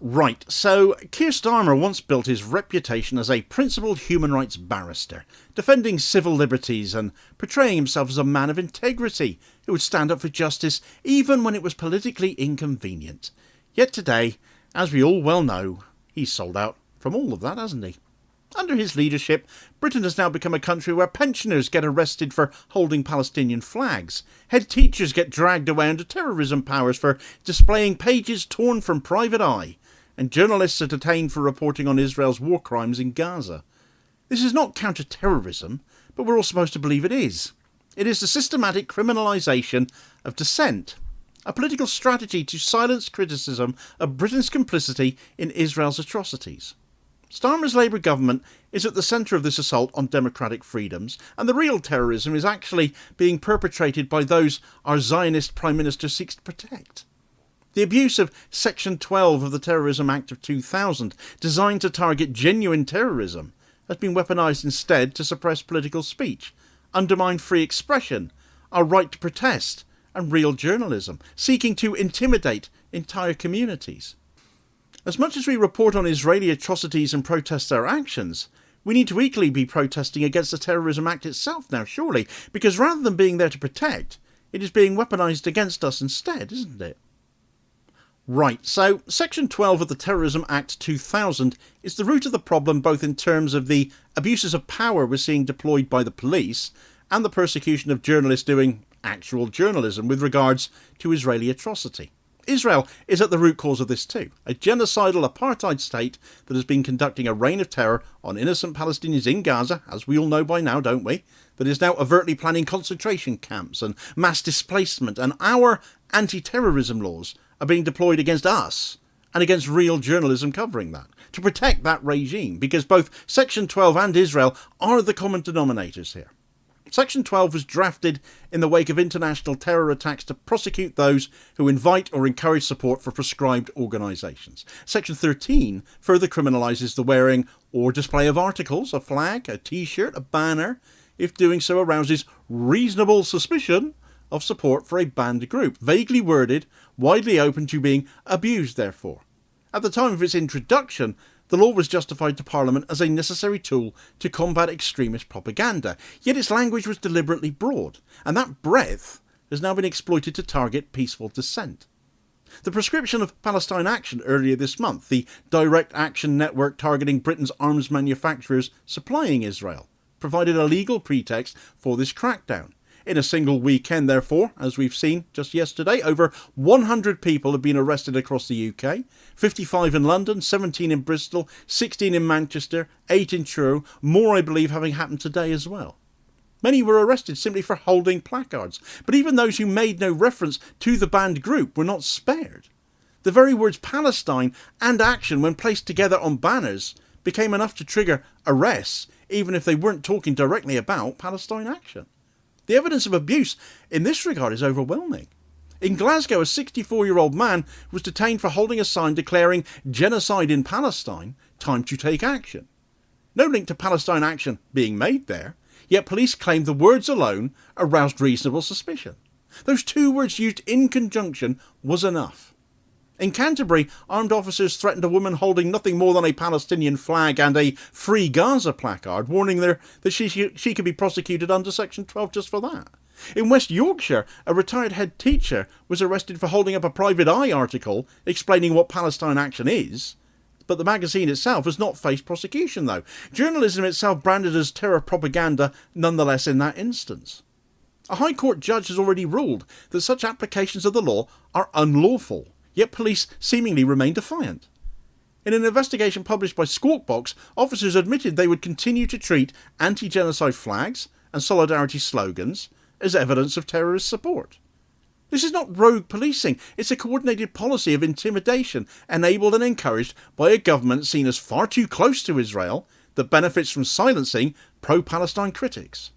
Right, so Keir Starmer once built his reputation as a principled human rights barrister, defending civil liberties and portraying himself as a man of integrity who would stand up for justice even when it was politically inconvenient. Yet today, as we all well know, he's sold out from all of that, hasn't he? Under his leadership, Britain has now become a country where pensioners get arrested for holding Palestinian flags, head teachers get dragged away under terrorism powers for displaying pages torn from Private Eye, and journalists are detained for reporting on Israel's war crimes in Gaza. This is not counter-terrorism, but we're all supposed to believe it is. It is the systematic criminalisation of dissent, a political strategy to silence criticism of Britain's complicity in Israel's atrocities. Starmer's Labour government is at the centre of this assault on democratic freedoms, and the real terrorism is actually being perpetrated by those our Zionist Prime Minister seeks to protect. The abuse of Section 12 of the Terrorism Act of 2000, designed to target genuine terrorism, has been weaponised instead to suppress political speech, undermine free expression, our right to protest, and real journalism, seeking to intimidate entire communities. As much as we report on Israeli atrocities and protest their actions, we need to equally be protesting against the Terrorism Act itself now, surely, because rather than being there to protect, it is being weaponised against us instead, isn't it? Right, so Section 12 of the Terrorism Act 2000 is the root of the problem, both in terms of the abuses of power we're seeing deployed by the police and the persecution of journalists doing actual journalism with regards to Israeli atrocity. Israel is at the root cause of this too, a genocidal apartheid state that has been conducting a reign of terror on innocent Palestinians in Gaza, as we all know by now, don't we, that is now overtly planning concentration camps and mass displacement, and our anti-terrorism laws are being deployed against us and against real journalism covering that, to protect that regime, because both Section 12 and Israel are the common denominators here. Section 12 was drafted in the wake of international terror attacks to prosecute those who invite or encourage support for proscribed organisations. Section 13 further criminalises the wearing or display of articles, a flag, a t-shirt, a banner, if doing so arouses reasonable suspicion of support for a banned group, vaguely worded, widely open to being abused therefore. At the time of its introduction, the law was justified to Parliament as a necessary tool to combat extremist propaganda, yet its language was deliberately broad, and that breadth has now been exploited to target peaceful dissent. The proscription of Palestine Action earlier this month, the direct action network targeting Britain's arms manufacturers supplying Israel, provided a legal pretext for this crackdown. In a single weekend, therefore, as we've seen just yesterday, over 100 people have been arrested across the UK, 55 in London, 17 in Bristol, 16 in Manchester, 8 in Truro, more I believe having happened today as well. Many were arrested simply for holding placards, but even those who made no reference to the banned group were not spared. The very words Palestine and action, when placed together on banners, became enough to trigger arrests, even if they weren't talking directly about Palestine Action. The evidence of abuse in this regard is overwhelming. In Glasgow, a 64-year-old man was detained for holding a sign declaring genocide in Palestine, time to take action. No link to Palestine Action being made there, yet police claimed the words alone aroused reasonable suspicion. Those two words used in conjunction was enough. In Canterbury, armed officers threatened a woman holding nothing more than a Palestinian flag and a Free Gaza placard, warning her that she could be prosecuted under Section 12 just for that. In West Yorkshire, a retired head teacher was arrested for holding up a Private Eye article explaining what Palestine Action is, but the magazine itself has not faced prosecution though. Journalism itself branded as terror propaganda nonetheless in that instance. A High Court judge has already ruled that such applications of the law are unlawful, yet police seemingly remain defiant. In an investigation published by Squawk Box, officers admitted they would continue to treat anti-genocide flags and solidarity slogans as evidence of terrorist support. This is not rogue policing, it's a coordinated policy of intimidation enabled and encouraged by a government seen as far too close to Israel that benefits from silencing pro-Palestine critics.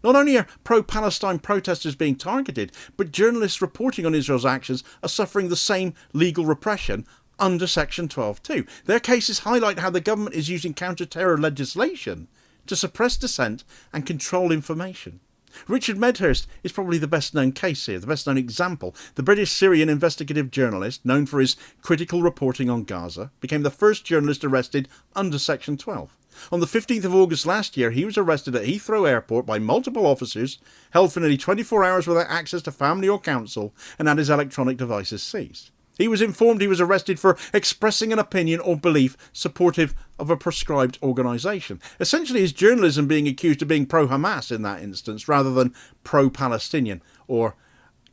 Not only are pro-Palestine protesters being targeted, but journalists reporting on Israel's actions are suffering the same legal repression under Section 12 too. Their cases highlight how the government is using counter-terror legislation to suppress dissent and control information. Richard Medhurst is probably the best known case here, the best known example. The British Syrian investigative journalist, known for his critical reporting on Gaza, became the first journalist arrested under Section 12. On the 15th of August last year, he was arrested at Heathrow Airport by multiple officers, held for nearly 24 hours without access to family or counsel, and had his electronic devices seized. He was informed he was arrested for expressing an opinion or belief supportive of a proscribed organisation. Essentially, his journalism being accused of being pro-Hamas in that instance, rather than pro-Palestinian or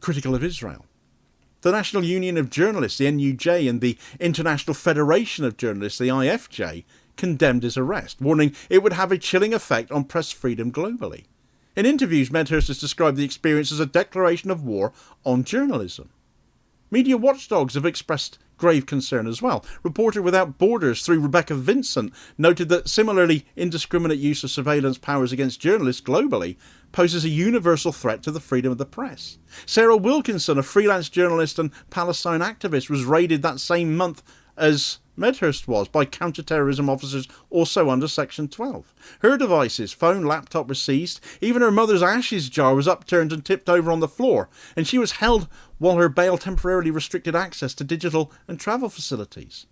critical of Israel. The National Union of Journalists, the NUJ, and the International Federation of Journalists, the IFJ, condemned his arrest, warning it would have a chilling effect on press freedom globally. In interviews, Medhurst has described the experience as a declaration of war on journalism. Media watchdogs have expressed grave concern as well. Reporter Without Borders, through Rebecca Vincent, noted that similarly indiscriminate use of surveillance powers against journalists globally poses a universal threat to the freedom of the press. Sarah Wilkinson, a freelance journalist and Palestine activist, was raided that same month as Medhurst was by counter-terrorism officers also under Section 12. Her devices, phone, laptop, were seized. Even her mother's ashes jar was upturned and tipped over on the floor, and she was held while her bail temporarily restricted access to digital and travel facilities.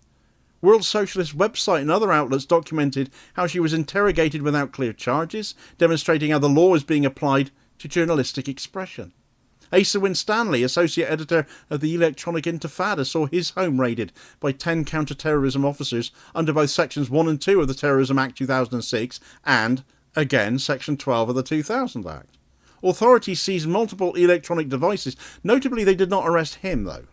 World Socialist website and other outlets documented how she was interrogated without clear charges, demonstrating how the law is being applied to journalistic expression. Asa Winstanley, associate editor of the Electronic Intifada, saw his home raided by 10 counter-terrorism officers under both Sections 1 and 2 of the Terrorism Act 2006 and, again, Section 12 of the 2000 Act. Authorities seized multiple electronic devices. Notably, they did not arrest him, though.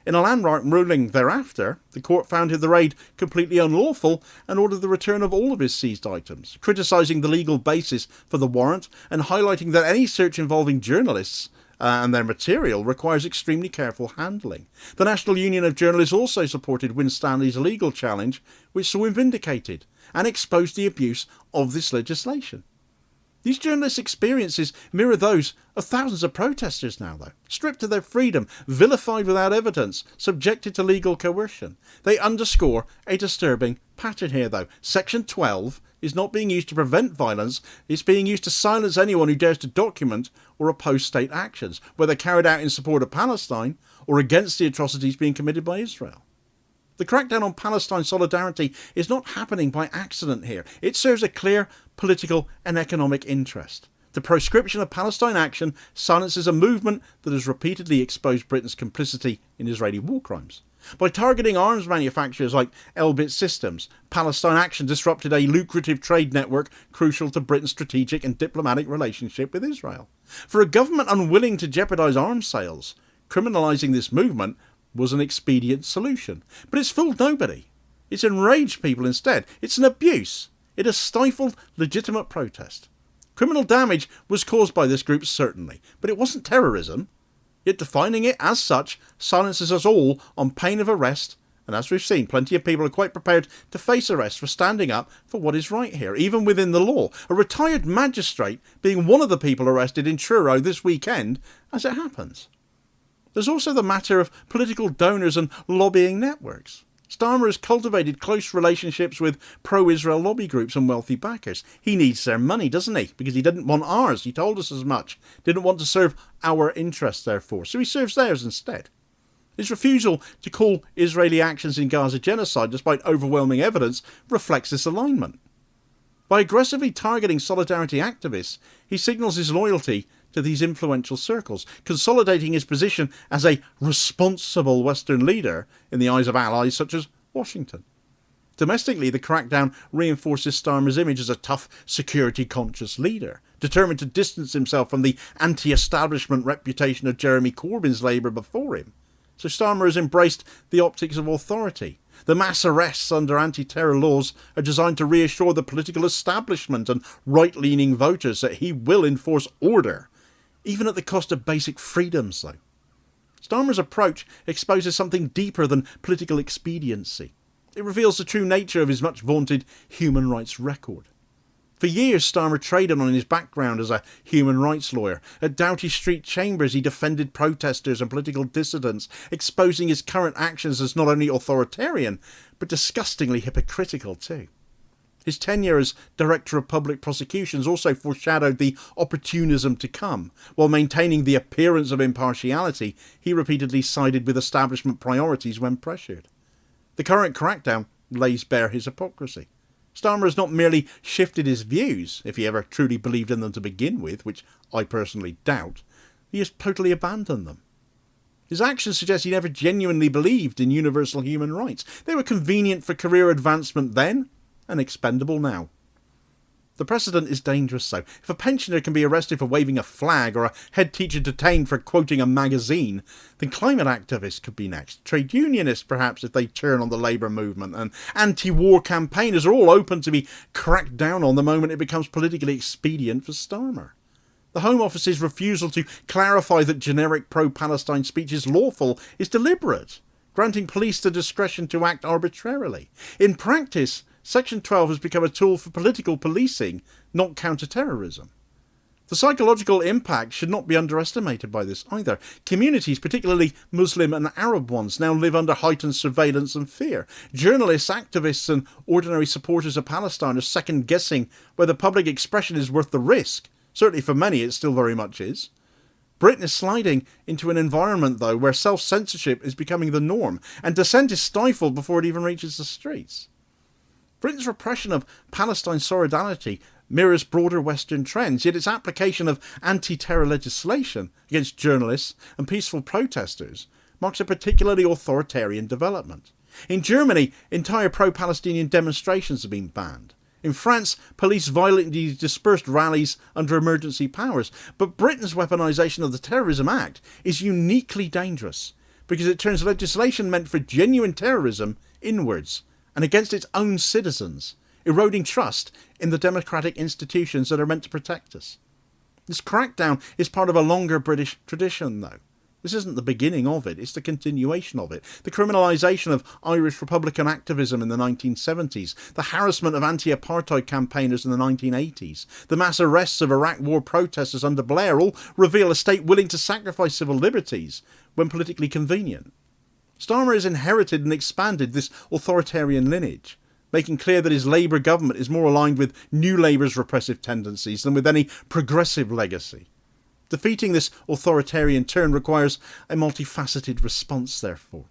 In a landmark ruling thereafter, the court found the raid completely unlawful and ordered the return of all of his seized items, criticising the legal basis for the warrant and highlighting that any search involving journalists and their material requires extremely careful handling. The National Union of Journalists also supported Winstanley's legal challenge, which saw him vindicated and exposed the abuse of this legislation. These journalists' experiences mirror those of thousands of protesters now, though, stripped of their freedom, vilified without evidence, subjected to legal coercion. They underscore a disturbing pattern here, though. Section 12 is not being used to prevent violence, it's being used to silence anyone who dares to document or oppose state actions, whether carried out in support of Palestine or against the atrocities being committed by Israel. The crackdown on Palestine solidarity is not happening by accident here. It serves a clear political and economic interest. The proscription of Palestine action silences a movement that has repeatedly exposed Britain's complicity in Israeli war crimes. By targeting arms manufacturers like Elbit Systems, Palestine Action disrupted a lucrative trade network crucial to Britain's strategic and diplomatic relationship with Israel. For a government unwilling to jeopardise arms sales, criminalising this movement was an expedient solution. But it's fooled nobody. It's enraged people instead. It's an abuse. It has stifled legitimate protest. Criminal damage was caused by this group, certainly, but it wasn't terrorism. Yet defining it as such silences us all on pain of arrest, and as we've seen, plenty of people are quite prepared to face arrest for standing up for what is right here, even within the law. A retired magistrate being one of the people arrested in Truro this weekend, as it happens. There's also the matter of political donors and lobbying networks. Starmer has cultivated close relationships with pro-Israel lobby groups and wealthy backers. He needs their money, doesn't he? Because he didn't want ours. He told us as much. Didn't want to serve our interests, therefore. So he serves theirs instead. His refusal to call Israeli actions in Gaza genocide, despite overwhelming evidence, reflects this alignment. By aggressively targeting solidarity activists, he signals his loyalty to these influential circles, consolidating his position as a responsible Western leader in the eyes of allies such as Washington. Domestically, the crackdown reinforces Starmer's image as a tough, security-conscious leader, determined to distance himself from the anti-establishment reputation of Jeremy Corbyn's Labour before him. So Starmer has embraced the optics of authority. The mass arrests under anti-terror laws are designed to reassure the political establishment and right-leaning voters that he will enforce order, even at the cost of basic freedoms, though. Starmer's approach exposes something deeper than political expediency. It reveals the true nature of his much-vaunted human rights record. For years, Starmer traded on his background as a human rights lawyer. At Doughty Street Chambers, he defended protesters and political dissidents, exposing his current actions as not only authoritarian, but disgustingly hypocritical too. His tenure as Director of Public Prosecutions also foreshadowed the opportunism to come. While maintaining the appearance of impartiality, he repeatedly sided with establishment priorities when pressured. The current crackdown lays bare his hypocrisy. Starmer has not merely shifted his views, if he ever truly believed in them to begin with, which I personally doubt, he has totally abandoned them. His actions suggest he never genuinely believed in universal human rights. They were convenient for career advancement then, and expendable now. The precedent is dangerous though. If a pensioner can be arrested for waving a flag or a head teacher detained for quoting a magazine, then climate activists could be next. Trade unionists perhaps if they turn on the labour movement, and anti-war campaigners are all open to be cracked down on the moment it becomes politically expedient for Starmer. The Home Office's refusal to clarify that generic pro-Palestine speech is lawful is deliberate, granting police the discretion to act arbitrarily. In practice, Section 12 has become a tool for political policing, not counter-terrorism. The psychological impact should not be underestimated by this either. Communities, particularly Muslim and Arab ones, now live under heightened surveillance and fear. Journalists, activists and ordinary supporters of Palestine are second-guessing whether public expression is worth the risk. Certainly for many it still very much is. Britain is sliding into an environment, though, where self-censorship is becoming the norm, and dissent is stifled before it even reaches the streets. Britain's repression of Palestine solidarity mirrors broader Western trends, yet its application of anti-terror legislation against journalists and peaceful protesters marks a particularly authoritarian development. In Germany, entire pro-Palestinian demonstrations have been banned. In France, police violently dispersed rallies under emergency powers. But Britain's weaponisation of the Terrorism Act is uniquely dangerous because it turns legislation meant for genuine terrorism inwards and against its own citizens, eroding trust in the democratic institutions that are meant to protect us. This crackdown is part of a longer British tradition, though. This isn't the beginning of it, it's the continuation of it. The criminalisation of Irish Republican activism in the 1970s, the harassment of anti-apartheid campaigners in the 1980s, the mass arrests of Iraq war protesters under Blair all reveal a state willing to sacrifice civil liberties when politically convenient. Starmer has inherited and expanded this authoritarian lineage, making clear that his Labour government is more aligned with New Labour's repressive tendencies than with any progressive legacy. Defeating this authoritarian turn requires a multifaceted response, therefore.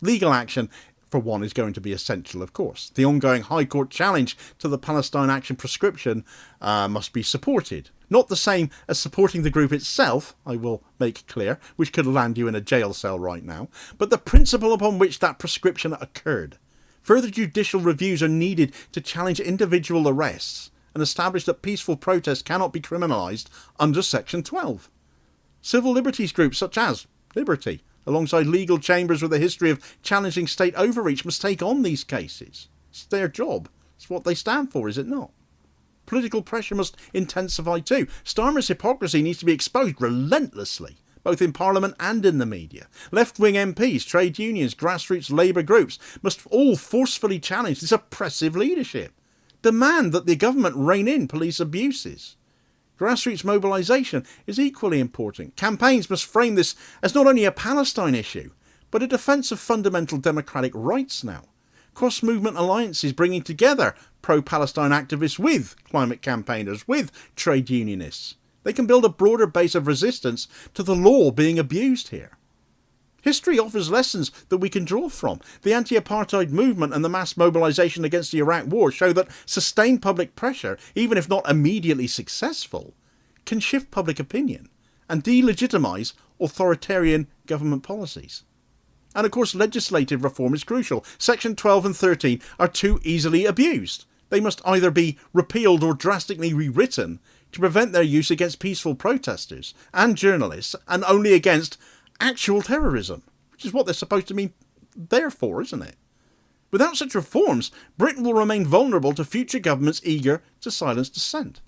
Legal action, for one, is going to be essential, of course. The ongoing High Court challenge to the Palestine Action prescription must be supported. Not the same as supporting the group itself, I will make clear, which could land you in a jail cell right now, but the principle upon which that prescription occurred. Further judicial reviews are needed to challenge individual arrests and establish that peaceful protest cannot be criminalised under Section 12. Civil liberties groups such as Liberty, alongside legal chambers with a history of challenging state overreach, must take on these cases. It's their job. It's what they stand for, is it not? Political pressure must intensify too. Starmer's hypocrisy needs to be exposed relentlessly, both in Parliament and in the media. Left-wing MPs, trade unions, grassroots labour groups must all forcefully challenge this oppressive leadership. Demand that the government rein in police abuses. Grassroots mobilisation is equally important. Campaigns must frame this as not only a Palestine issue, but a defence of fundamental democratic rights now. Cross-movement alliances bringing together pro-Palestine activists with climate campaigners, with trade unionists. They can build a broader base of resistance to the law being abused here. History offers lessons that we can draw from. The anti-apartheid movement and the mass mobilisation against the Iraq war show that sustained public pressure, even if not immediately successful, can shift public opinion and delegitimise authoritarian government policies. And of course, legislative reform is crucial. Section 12 and 13 are too easily abused. They must either be repealed or drastically rewritten to prevent their use against peaceful protesters and journalists, and only against actual terrorism, which is what they're supposed to be there for, isn't it? Without such reforms, Britain will remain vulnerable to future governments eager to silence dissent.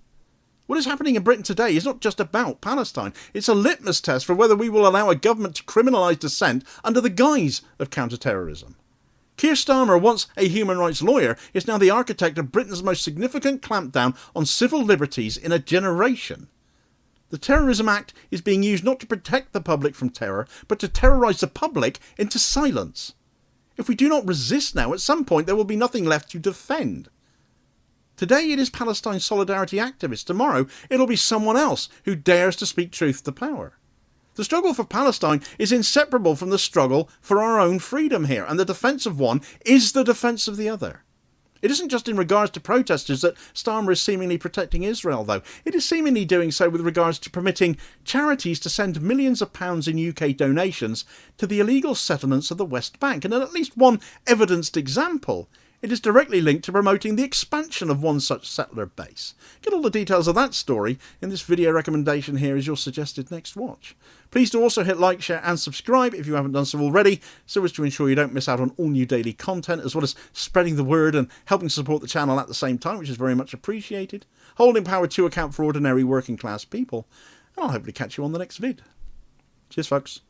What is happening in Britain today is not just about Palestine. It's a litmus test for whether we will allow a government to criminalise dissent under the guise of counter-terrorism. Keir Starmer, once a human rights lawyer, is now the architect of Britain's most significant clampdown on civil liberties in a generation. The Terrorism Act is being used not to protect the public from terror, but to terrorise the public into silence. If we do not resist now, at some point there will be nothing left to defend. Today it is Palestine solidarity activists. Tomorrow it'll be someone else who dares to speak truth to power. The struggle for Palestine is inseparable from the struggle for our own freedom here, and the defence of one is the defence of the other. It isn't just in regards to protesters that Starmer is seemingly protecting Israel, though. It is seemingly doing so with regards to permitting charities to send millions of pounds in UK donations to the illegal settlements of the West Bank. And in at least one evidenced example, it is directly linked to promoting the expansion of one such settler base. Get all the details of that story in this video recommendation here as your suggested next watch. Please do also hit like, share and subscribe if you haven't done so already, so as to ensure you don't miss out on all new daily content, as well as spreading the word and helping support the channel at the same time, which is very much appreciated. Holding power to account for ordinary working class people. And I'll hopefully catch you on the next vid. Cheers folks.